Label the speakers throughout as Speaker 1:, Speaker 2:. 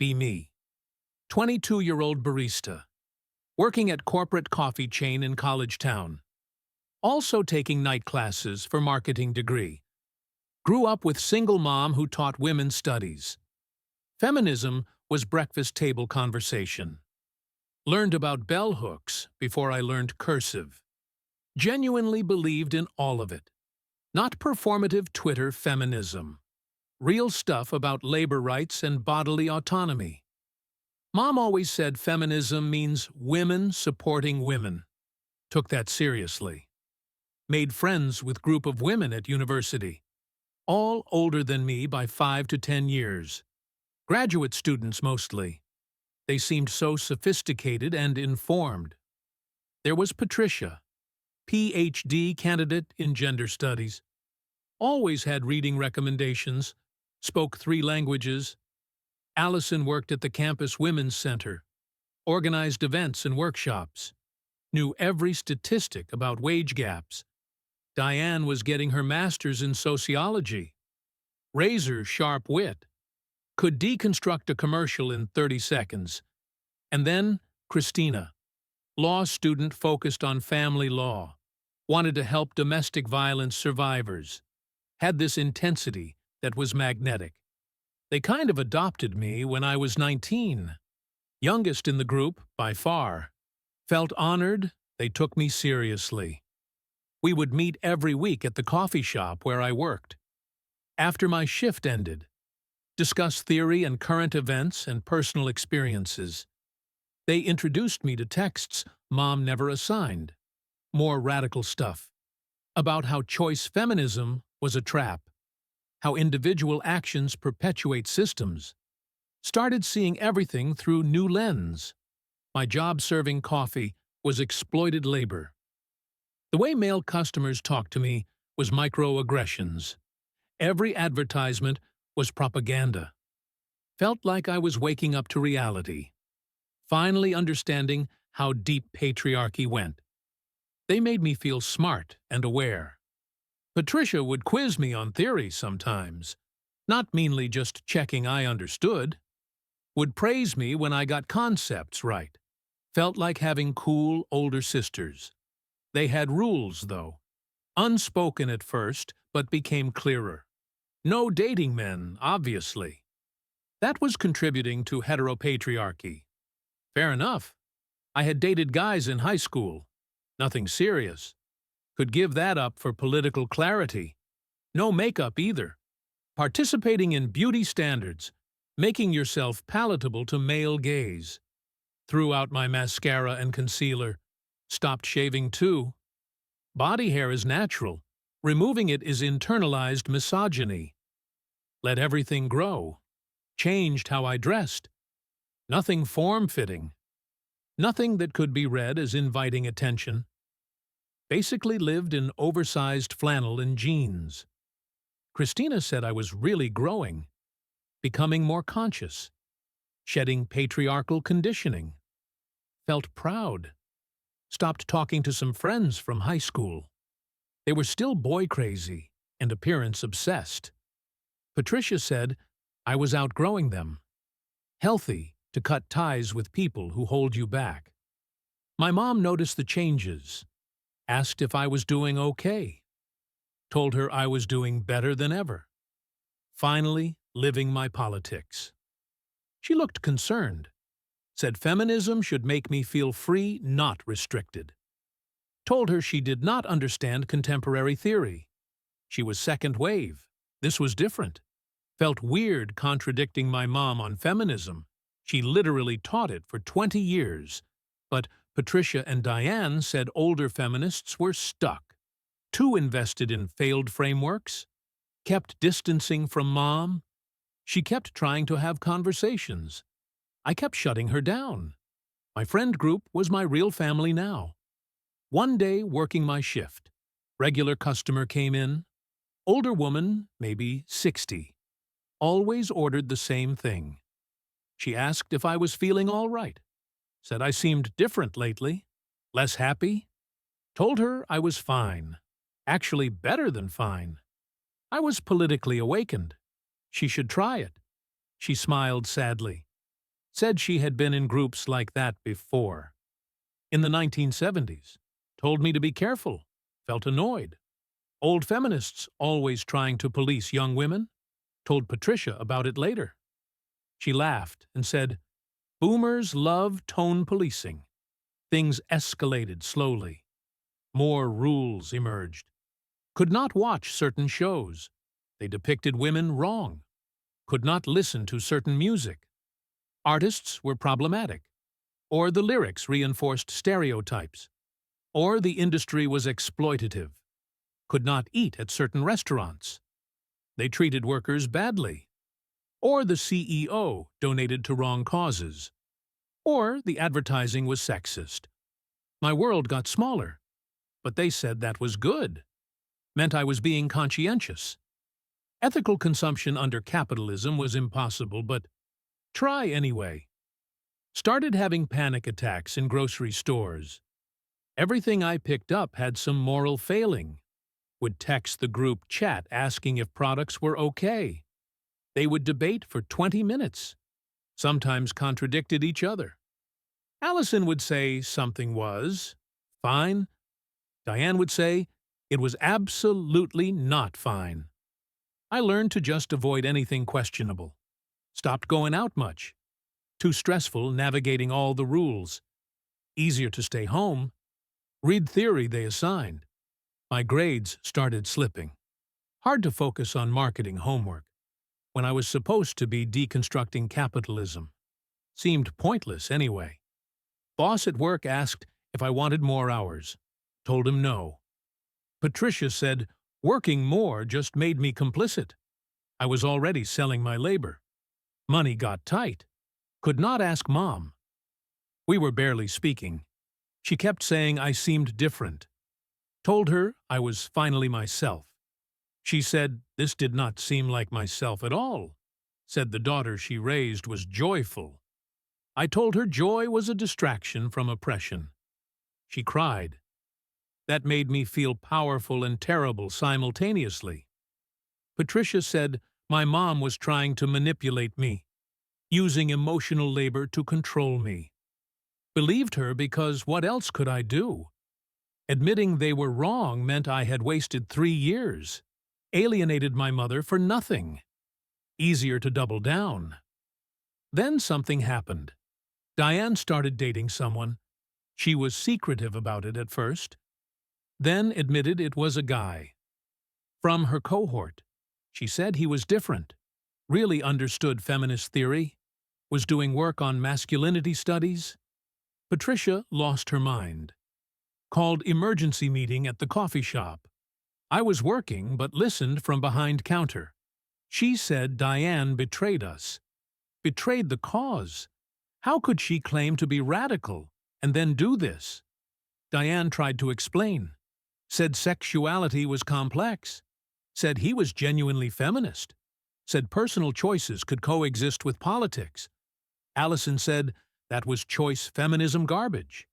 Speaker 1: Be me. 22-year-old barista. Working at corporate coffee chain in college town. Also taking night classes for marketing degree. Grew up with single mom who taught women studies. Feminism was breakfast table conversation. Learned about bell hooks before I learned cursive. Genuinely believed in all of it. Not performative Twitter feminism. Real stuff about labor rights and bodily autonomy. Mom always said feminism means women supporting women. Took that seriously. Made friends with group of women at university. All older than me by 5 to 10 years. Graduate students mostly. They seemed so sophisticated and informed. There was Patricia, PhD candidate in gender studies. Always had reading recommendations, spoke 3 languages. Allison worked at the campus women's center, organized events and workshops, knew every statistic about wage gaps. Diane was getting her master's in sociology. Razor-sharp wit. Could deconstruct a commercial in 30 seconds. And then Christina, law student focused on family law, wanted to help domestic violence survivors, had this intensity that was magnetic. They kind of adopted me when I was 19. Youngest in the group, by far. Felt honored, they took me seriously. We would meet every week at the coffee shop where I worked. After my shift ended, discuss theory and current events and personal experiences. They introduced me to texts Mom never assigned. More radical stuff. About how choice feminism was a trap. How individual actions perpetuate systems. Started seeing everything through new lens. My job serving coffee was exploited labor. The way male customers talked to me was microaggressions. Every advertisement was propaganda. Felt like I was waking up to reality. Finally understanding how deep patriarchy went. They made me feel smart and aware. Patricia would quiz me on theory sometimes, not meanly just checking I understood. Would praise me when I got concepts right. Felt like having cool older sisters. They had rules, though. Unspoken at first, but became clearer. No dating men, obviously. That was contributing to heteropatriarchy. Fair enough. I had dated guys in high school. Nothing serious. Could give that up for political clarity. No makeup either. Participating in beauty standards. Making yourself palatable to male gaze. Threw out my mascara and concealer. Stopped shaving too. Body hair is natural. Removing it is internalized misogyny. Let everything grow. Changed how I dressed. Nothing form-fitting. Nothing that could be read as inviting attention. Basically lived in oversized flannel and jeans. Christina said I was really growing. Becoming more conscious. Shedding patriarchal conditioning. Felt proud. Stopped talking to some friends from high school. They were still boy-crazy and appearance-obsessed. Patricia said I was outgrowing them. Healthy to cut ties with people who hold you back. My mom noticed the changes. Asked if I was doing okay. Told her I was doing better than ever. Finally, living my politics. She looked concerned. Said feminism should make me feel free, not restricted. Told her she did not understand contemporary theory. She was second wave. This was different. Felt weird contradicting my mom on feminism. She literally taught it for 20 years. But Patricia and Diane said older feminists were stuck. Too invested in failed frameworks. Kept distancing from mom. She kept trying to have conversations. I kept shutting her down. My friend group was my real family now. One day, working my shift. Regular customer came in. Older woman, maybe 60. Always ordered the same thing. She asked if I was feeling all right. Said I seemed different lately. Less happy. Told her I was fine. Actually better than fine. I was politically awakened. She should try it. She smiled sadly. Said she had been in groups like that before. In the 1970s. Told me to be careful. Felt annoyed. Old feminists always trying to police young women. Told Patricia about it later. She laughed and said, "Boomers love tone policing." Things escalated slowly. More rules emerged. Could not watch certain shows. They depicted women wrong. Could not listen to certain music. Artists were problematic. Or the lyrics reinforced stereotypes. Or the industry was exploitative. Could not eat at certain restaurants. They treated workers badly. Or the CEO donated to wrong causes. Or the advertising was sexist. My world got smaller, but they said that was good. Meant I was being conscientious. Ethical consumption under capitalism was impossible, but try anyway. Started having panic attacks in grocery stores. Everything I picked up had some moral failing. Would text the group chat asking if products were okay. They would debate for 20 minutes. Sometimes contradicted each other. Allison would say something was fine. Diane would say it was absolutely not fine. I learned to just avoid anything questionable. Stopped going out much. Too stressful navigating all the rules. Easier to stay home. Read theory they assigned. My grades started slipping. Hard to focus on marketing homework when I was supposed to be deconstructing capitalism. Seemed pointless anyway. Boss at work asked if I wanted more hours. Told him no. Patricia said working more just made me complicit. I was already selling my labor. Money got tight. Could not ask Mom. We were barely speaking. She kept saying I seemed different. Told her I was finally myself. She said this did not seem like myself at all. Said the daughter she raised was joyful. I told her joy was a distraction from oppression. She cried. That made me feel powerful and terrible simultaneously. Patricia said my mom was trying to manipulate me, using emotional labor to control me. Believed her because what else could I do? Admitting they were wrong meant I had wasted 3 years, alienated my mother for nothing. Easier to double down. Then something happened. Diane started dating someone. She was secretive about it at first. Then admitted it was a guy. From her cohort. She said he was different, really understood feminist theory, was doing work on masculinity studies. Patricia lost her mind. Called emergency meeting at the coffee shop. I was working but listened from behind counter. She said Diane betrayed us. Betrayed the cause. How could she claim to be radical and then do this? Diane tried to explain. Said sexuality was complex. Said he was genuinely feminist. Said personal choices could coexist with politics. Allison said that was choice feminism garbage.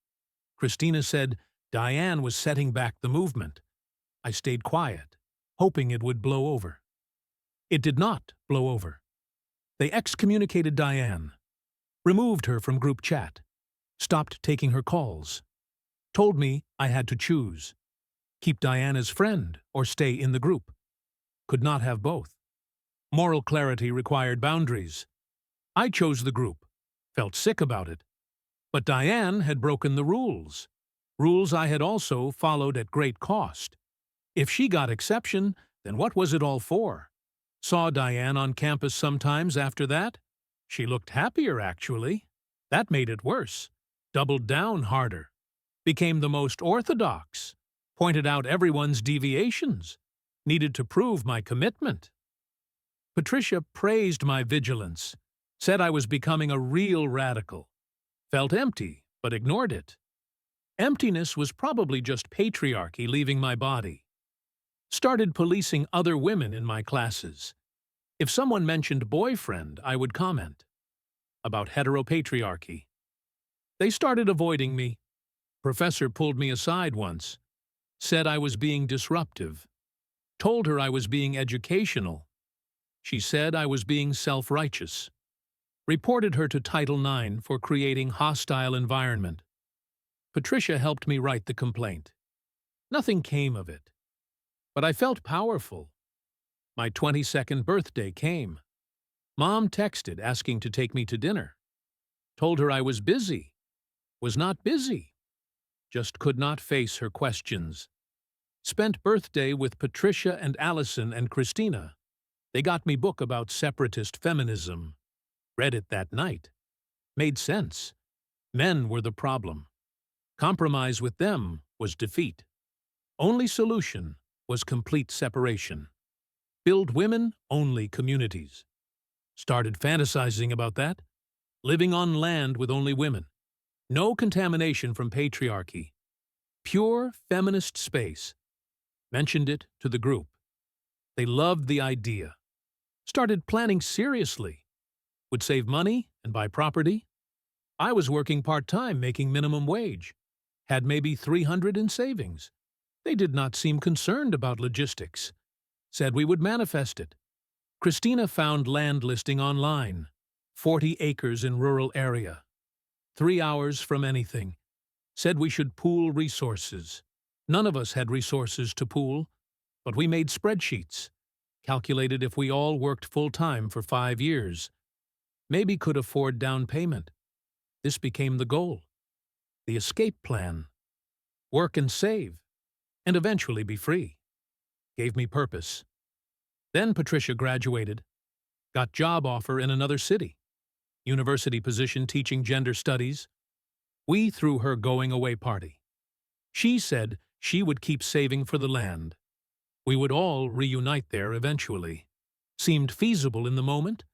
Speaker 1: Christina said Diane was setting back the movement. I stayed quiet, hoping it would blow over. It did not blow over. They excommunicated Diane, removed her from group chat, stopped taking her calls, told me I had to choose. Keep Diane as friend or stay in the group. Could not have both. Moral clarity required boundaries. I chose the group, felt sick about it. But Diane had broken the rules. Rules I had also followed at great cost. If she got exception, then what was it all for? Saw Diane on campus sometimes after that. She looked happier, actually. That made it worse. Doubled down harder. Became the most orthodox. Pointed out everyone's deviations. Needed to prove my commitment. Patricia praised my vigilance. Said I was becoming a real radical. Felt empty, but ignored it. Emptiness was probably just patriarchy leaving my body. Started policing other women in my classes. If someone mentioned boyfriend, I would comment. About heteropatriarchy. They started avoiding me. Professor pulled me aside once. Said I was being disruptive. Told her I was being educational. She said I was being self-righteous. Reported her to Title IX for creating hostile environment. Patricia helped me write the complaint. Nothing came of it. But I felt powerful. My 22nd birthday came. Mom texted asking to take me to dinner. Told her I was busy. Was not busy. Just could not face her questions. Spent birthday with Patricia and Allison and Christina. They got me book about separatist feminism. Read it that night. Made sense. Men were the problem. Compromise with them was defeat. Only solution was complete separation. Build women-only communities. Started fantasizing about that. Living on land with only women. No contamination from patriarchy. Pure feminist space. Mentioned it to the group. They loved the idea. Started planning seriously. Would save money and buy property. I was working part-time making minimum wage. Had maybe $300 in savings. They did not seem concerned about logistics. Said we would manifest it. Christina found land listing online. 40 acres in rural area. 3 hours from anything. Said we should pool resources. None of us had resources to pool, but we made spreadsheets. Calculated if we all worked full-time for 5 years. Maybe could afford down payment. This became the goal. The escape plan. Work and save. And eventually be free. Gave me purpose. Then Patricia graduated. Got job offer in another city. University position teaching gender studies. We threw her going away party. She said she would keep saving for the land. We would all reunite there eventually. Seemed feasible in the moment.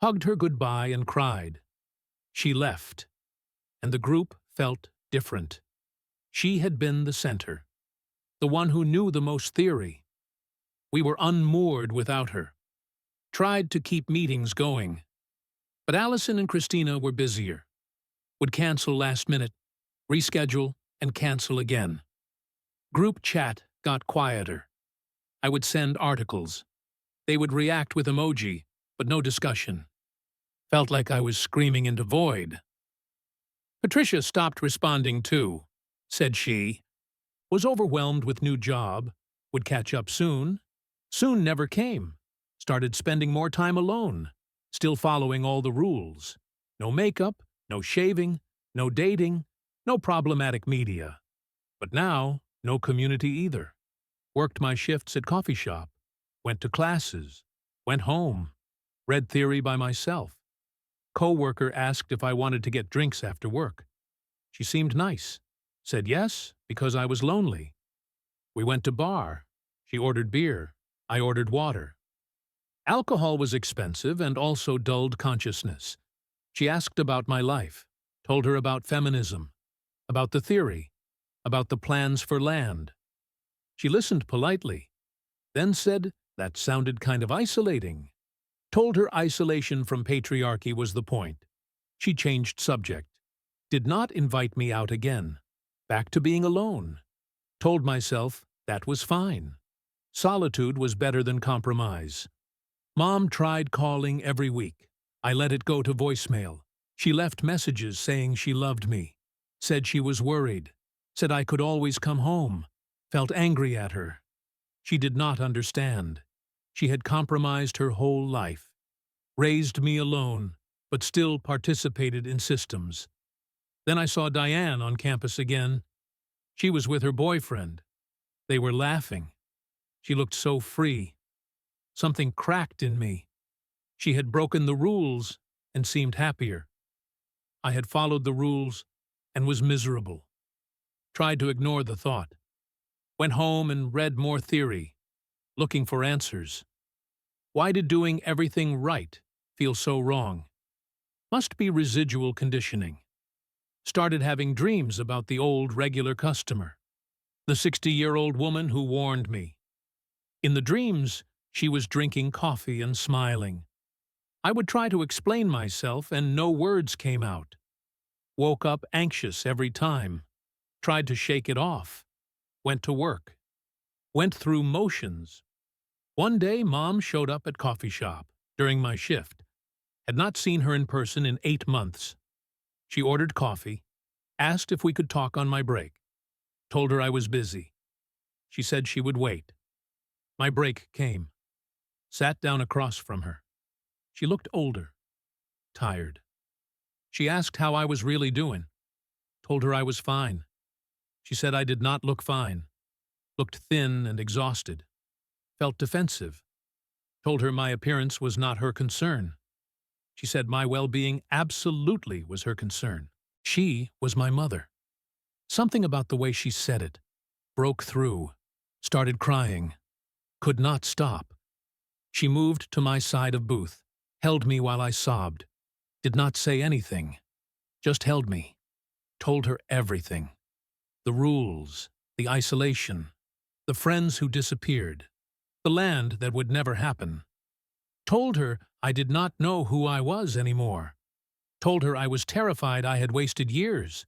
Speaker 1: Hugged her goodbye and cried. She left. And the group felt different. She had been the center. The one who knew the most theory. We were unmoored without her. Tried to keep meetings going. But Allison and Christina were busier. Would cancel last minute, reschedule, and cancel again. Group chat got quieter. I would send articles. They would react with emoji, but no discussion. Felt like I was screaming into void. Patricia stopped responding too, said she. Was overwhelmed with new job, would catch up soon. Soon never came. Started spending more time alone, still following all the rules. No makeup, no shaving, no dating, no problematic media. But now, no community either. Worked my shifts at coffee shop, went to classes, went home, read theory by myself. Co-worker asked if I wanted to get drinks after work. She seemed nice. Said yes, because I was lonely. We went to bar. She ordered beer. I ordered water. Alcohol was expensive and also dulled consciousness. She asked about my life, told her about feminism, about the theory, about the plans for land. She listened politely, then said that sounded kind of isolating. Told her isolation from patriarchy was the point. She changed subject. Did not invite me out again. Back to being alone. Told myself that was fine. Solitude was better than compromise. Mom tried calling every week. I let it go to voicemail. She left messages saying she loved me. Said she was worried. Said I could always come home. Felt angry at her. She did not understand. She had compromised her whole life. Raised me alone, but still participated in systems. Then I saw Diane on campus again. She was with her boyfriend. They were laughing. She looked so free. Something cracked in me. She had broken the rules and seemed happier. I had followed the rules and was miserable. Tried to ignore the thought. Went home and read more theory, looking for answers. Why did doing everything right feel so wrong? Must be residual conditioning. Started having dreams about the old regular customer, the 60-year-old woman who warned me. In the dreams, she was drinking coffee and smiling. I would try to explain myself and no words came out. Woke up anxious every time. Tried to shake it off. Went to work. Went through motions. One day, Mom showed up at coffee shop during my shift. Had not seen her in person in 8 months. She ordered coffee, asked if we could talk on my break. Told her I was busy. She said she would wait. My break came. Sat down across from her. She looked older, tired. She asked how I was really doing. Told her I was fine. She said I did not look fine. Looked thin and exhausted. Felt defensive. Told her my appearance was not her concern. She said my well-being absolutely was her concern. She was my mother. Something about the way she said it broke through. Started crying. Could not stop. She moved to my side of booth, held me while I sobbed. Did not say anything. Just held me. Told her everything. The rules, the isolation, the friends who disappeared, the land that would never happen. Told her I did not know who I was anymore. Told her I was terrified I had wasted years.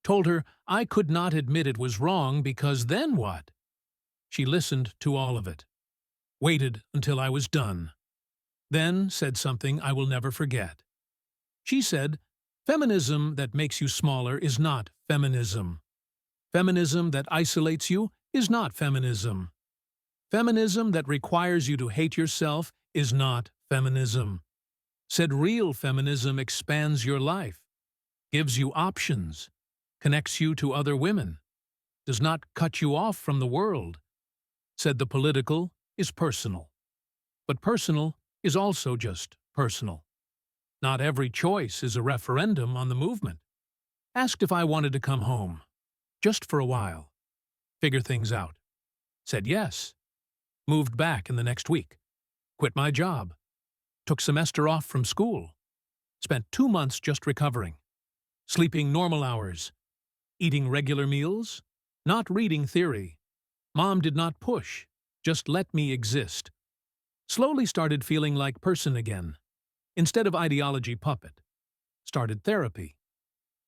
Speaker 1: Told her I could not admit it was wrong because then what? She listened to all of it. Waited until I was done. Then said something I will never forget. She said, "Feminism that makes you smaller is not feminism. Feminism that isolates you is not feminism. Feminism that requires you to hate yourself is not feminism." Said real feminism expands your life, gives you options, connects you to other women, does not cut you off from the world. Said the political is personal. But personal is also just personal. Not every choice is a referendum on the movement. Asked if I wanted to come home, just for a while, figure things out. Said yes. Moved back in the next week. Quit my job. Took semester off from school. Spent 2 months just recovering. Sleeping normal hours. Eating regular meals. Not reading theory. Mom did not push, just let me exist. Slowly started feeling like person again, instead of ideology puppet. Started therapy.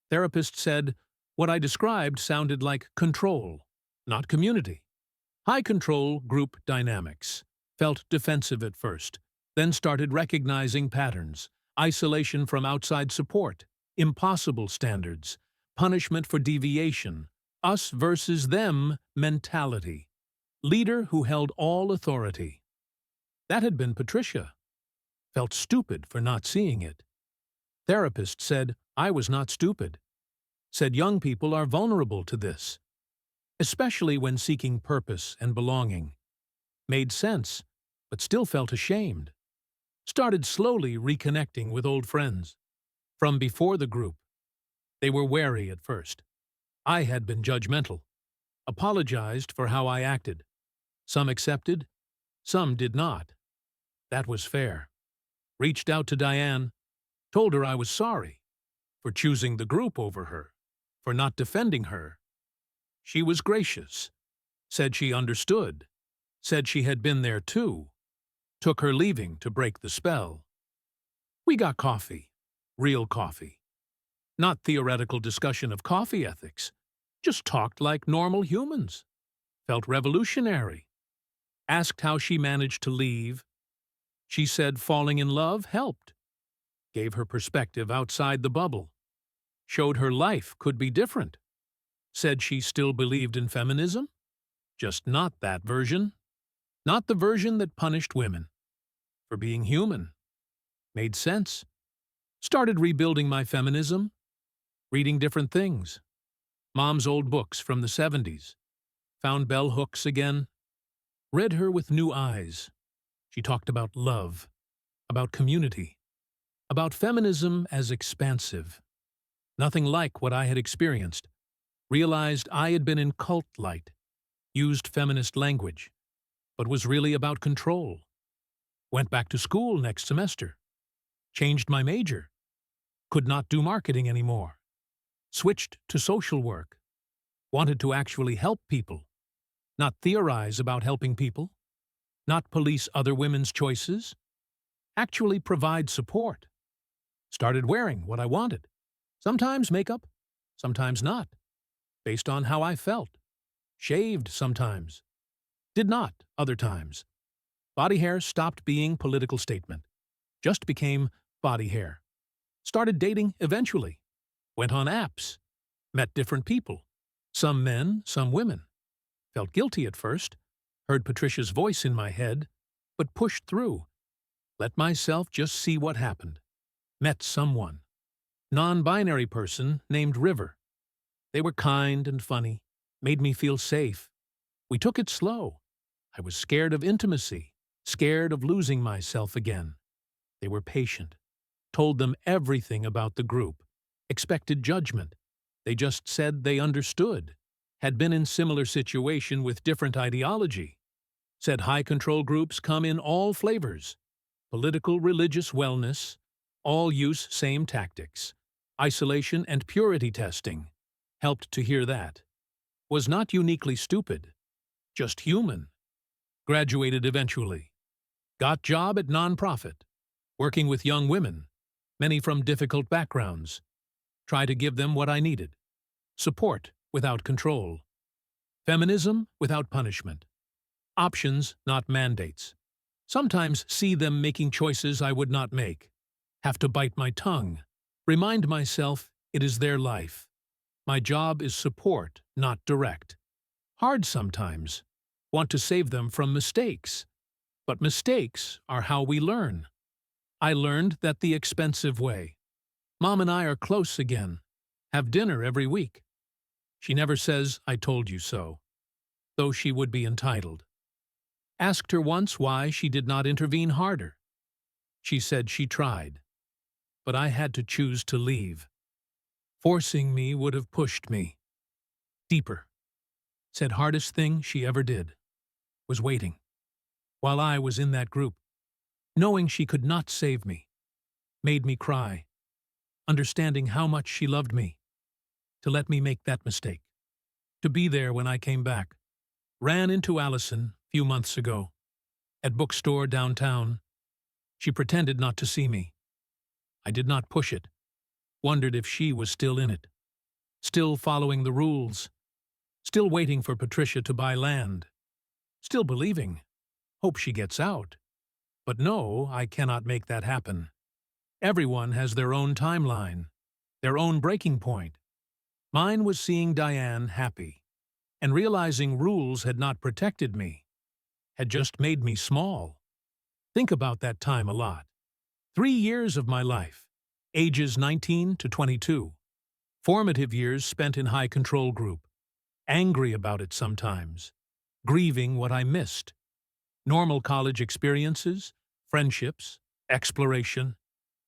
Speaker 1: Therapist said, what I described sounded like control, not community. High control group dynamics. Felt defensive at first, then started recognizing patterns, isolation from outside support, impossible standards, punishment for deviation, us versus them mentality. Leader who held all authority. That had been Patricia. Felt stupid for not seeing it. Therapist said I was not stupid. Said young people are vulnerable to this, especially when seeking purpose and belonging. Made sense, but still felt ashamed. Started slowly reconnecting with old friends. From before the group. They were wary at first. I had been judgmental. Apologized for how I acted. Some accepted, some did not. That was fair. Reached out to Diane, told her I was sorry for choosing the group over her, for not defending her. She was gracious, said she understood, said she had been there too. Took her leaving to break the spell. We got coffee, real coffee. Not theoretical discussion of coffee ethics, just talked like normal humans. Felt revolutionary. Asked how she managed to leave. She said falling in love helped. Gave her perspective outside the bubble. Showed her life could be different. Said she still believed in feminism. Just not that version. Not the version that punished women. For being human. Made sense. Started rebuilding my feminism. Reading different things. Mom's old books from the 70s. Found bell hooks again. Read her with new eyes. She talked about love, about community, about feminism as expansive. Nothing like what I had experienced. Realized I had been in cult light, used feminist language, but was really about control. Went back to school next semester. Changed my major. Could not do marketing anymore. Switched to social work. Wanted to actually help people. Not theorize about helping people. Not police other women's choices. Actually provide support. Started wearing what I wanted. Sometimes makeup, sometimes not. Based on how I felt. Shaved sometimes. Did not other times. Body hair stopped being political statement. Just became body hair. Started dating eventually. Went on apps. Met different people. Some men, some women. Felt guilty at first. Heard Patricia's voice in my head, but pushed through. Let myself just see what happened. Met someone. Non-binary person named River. They were kind and funny. Made me feel safe. We took it slow. I was scared of intimacy. Scared of losing myself again. They were patient. Told them everything about the group. Expected judgment. They just said they understood. Had been in similar situation with different ideology. Said high control groups come in all flavors. Political, religious, wellness. All use same tactics. Isolation and purity testing. Helped to hear that. Was not uniquely stupid. Just human. Graduated eventually. Got job at non-profit. Working with young women. Many from difficult backgrounds. Try to give them what I needed. Support without control. Feminism without punishment. Options, not mandates. Sometimes see them making choices I would not make. Have to bite my tongue. Remind myself it is their life. My job is support, not direct. Hard sometimes. Want to save them from mistakes. But mistakes are how we learn. I learned that the expensive way. Mom and I are close again. Have dinner every week. She never says, "I told you so," though she would be entitled. Asked her once why she did not intervene harder. She said she tried, but I had to choose to leave. Forcing me would have pushed me deeper. Said hardest thing she ever did was waiting, while I was in that group, knowing she could not save me. Made me cry, understanding how much she loved me, to let me make that mistake, to be there when I came back. Ran into Allison a few months ago, at bookstore downtown. She pretended not to see me. I did not push it. Wondered if she was still in it. Still following the rules. Still waiting for Patricia to buy land. Still believing. Hope she gets out. But no, I cannot make that happen. Everyone has their own timeline, their own breaking point. Mine was seeing Diane happy, and realizing rules had not protected me, had just made me small. Think about that time a lot. 3 years of my life, ages 19 to 22. Formative years spent in high control group. Angry about it sometimes. Grieving what I missed. Normal college experiences, friendships, exploration,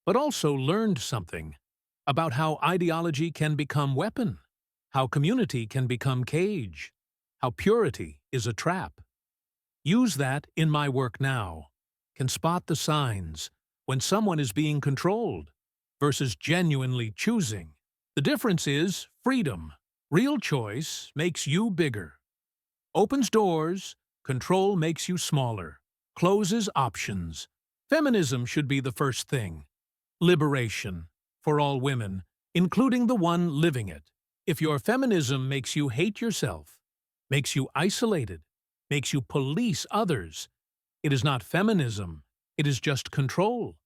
Speaker 1: but also learned something about how ideology can become weapon, how community can become cage, how purity is a trap. Use that in my work now. Can spot the signs when someone is being controlled versus genuinely choosing. The difference is freedom. Real choice makes you bigger. Opens doors, control makes you smaller. Closes options. Feminism should be the first thing. Liberation for all women, including the one living it. If your feminism makes you hate yourself, makes you isolated, makes you police others, it is not feminism, it is just control.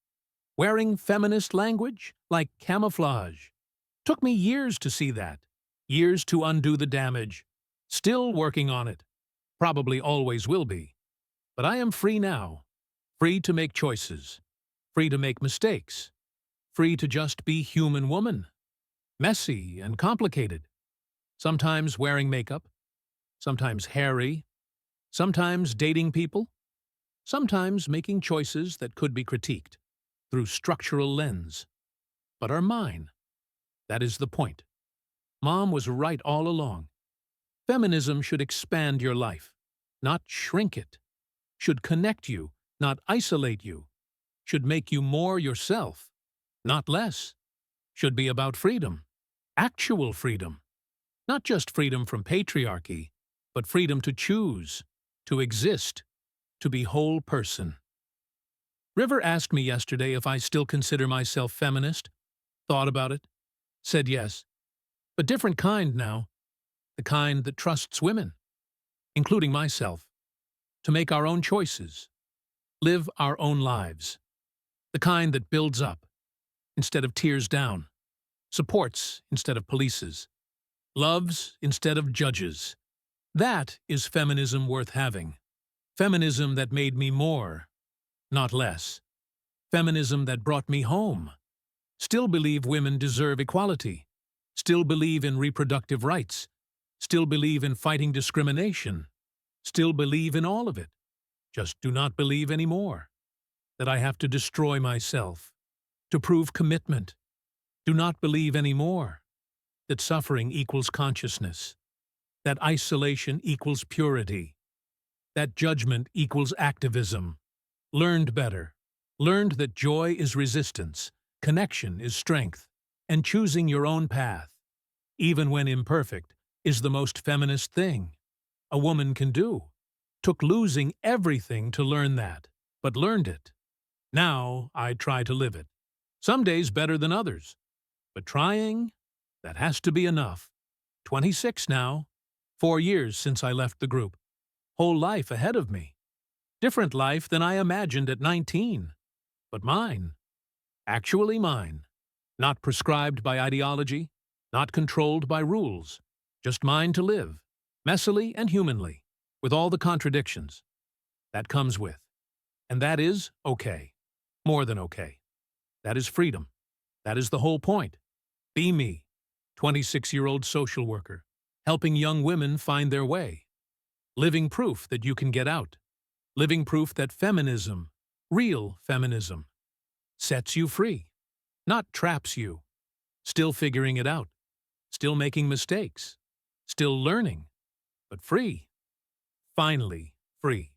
Speaker 1: Wearing feminist language like camouflage. Took me years to see that, years to undo the damage. Still working on it. Probably always will be. But I am free now. Free to make choices. Free to make mistakes. Free to just be human woman. Messy and complicated. Sometimes wearing makeup. Sometimes hairy. Sometimes dating people. Sometimes making choices that could be critiqued through structural lens, but are mine. That is the point. Mom was right all along. Feminism should expand your life, not shrink it. Should connect you, not isolate you. Should make you more yourself, not less. Should be about freedom, actual freedom. Not just freedom from patriarchy, but freedom to choose, to exist, to be whole person. River asked me yesterday if I still consider myself feminist. Thought about it. Said yes. But different kind now. The kind that trusts women, including myself, to make our own choices, live our own lives. The kind that builds up, instead of tears down, supports instead of polices, loves instead of judges. That is feminism worth having. Feminism that made me more, not less. Feminism that brought me home. Still believe women deserve equality. Still believe in reproductive rights. Still believe in fighting discrimination. Still believe in all of it. Just do not believe anymore that I have to destroy myself to prove commitment. Do not believe anymore that suffering equals consciousness, that isolation equals purity, that judgment equals activism. Learned better. Learned that joy is resistance, connection is strength, and choosing your own path, even when imperfect, is the most feminist thing a woman can do. Took losing everything to learn that, but learned it. Now I try to live it. Some days better than others. But trying, that has to be enough. 26 now. 4 years since I left the group. Whole life ahead of me. Different life than I imagined at 19. But mine. Actually mine. Not prescribed by ideology, not controlled by rules. Just mine to live, messily and humanly, with all the contradictions that comes with. And that is okay. More than okay. That is freedom. That is the whole point. Be me, 26-year-old social worker, helping young women find their way. Living proof that you can get out. Living proof that feminism, real feminism, sets you free, not traps you. Still figuring it out. Still making mistakes. Still learning. But free. Finally free.